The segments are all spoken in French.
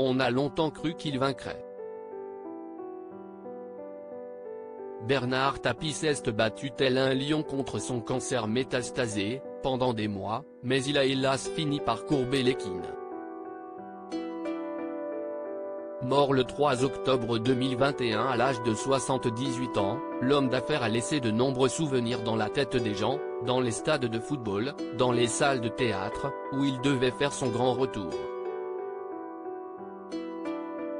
On a longtemps cru qu'il vaincrait. Bernard Tapie s'est battu tel un lion contre son cancer métastasé, pendant des mois, mais il a hélas fini par courber l'équine. Mort le 3 octobre 2021 à l'âge de 78 ans, l'homme d'affaires a laissé de nombreux souvenirs dans la tête des gens, dans les stades de football, dans les salles de théâtre, où il devait faire son grand retour.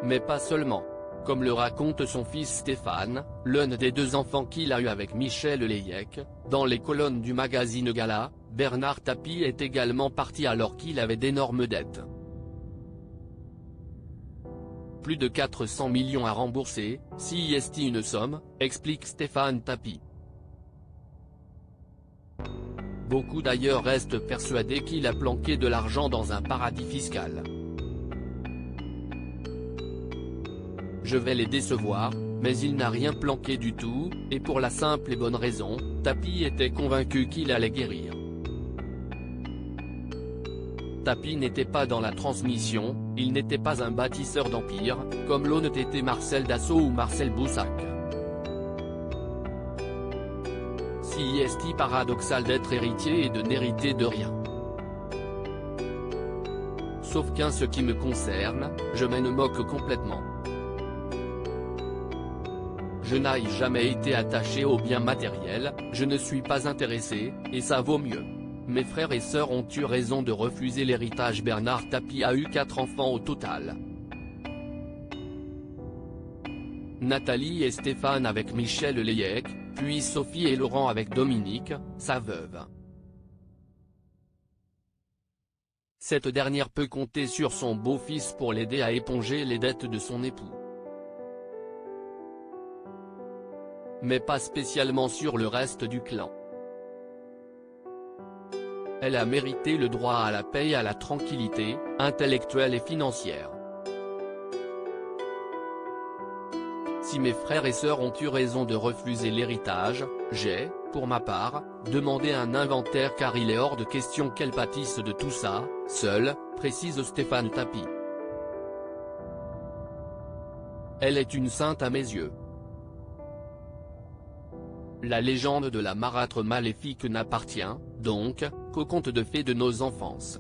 Mais pas seulement. Comme le raconte son fils Stéphane, l'un des deux enfants qu'il a eu avec Michel Layec, dans les colonnes du magazine Gala, Bernard Tapie est également parti alors qu'il avait d'énormes dettes. Plus de 400 millions à rembourser, si est une somme, explique Stéphane Tapie. Beaucoup d'ailleurs restent persuadés qu'il a planqué de l'argent dans un paradis fiscal. Je vais les décevoir, mais il n'a rien planqué du tout, et pour la simple et bonne raison, Tapie était convaincu qu'il allait guérir. Tapie n'était pas dans la transmission, il n'était pas un bâtisseur d'empire, comme l'ont été Marcel Dassault ou Marcel Boussac. Si est paradoxal d'être héritier et de n'hériter de rien. Sauf qu'en ce qui me concerne, je m'en moque complètement. Je n'ai jamais été attaché aux biens matériels, je ne suis pas intéressé, et ça vaut mieux. Mes frères et sœurs ont eu raison de refuser l'héritage. Bernard Tapie a eu 4 enfants au total. Nathalie et Stéphane avec Michel Layec, puis Sophie et Laurent avec Dominique, sa veuve. Cette dernière peut compter sur son beau-fils pour l'aider à éponger les dettes de son époux. Mais pas spécialement sur le reste du clan. Elle a mérité le droit à la paix et à la tranquillité, intellectuelle et financière. Si mes frères et sœurs ont eu raison de refuser l'héritage, j'ai, pour ma part, demandé un inventaire car il est hors de question qu'elle pâtisse de tout ça, seule, précise Stéphane Tapie. Elle est une sainte à mes yeux. La légende de la marâtre maléfique n'appartient, donc, qu'au conte de fées de nos enfances.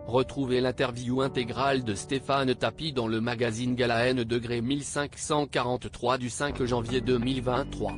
Retrouvez l'interview intégrale de Stéphane Tapie dans le magazine Gala N° 1543 du 5 janvier 2023.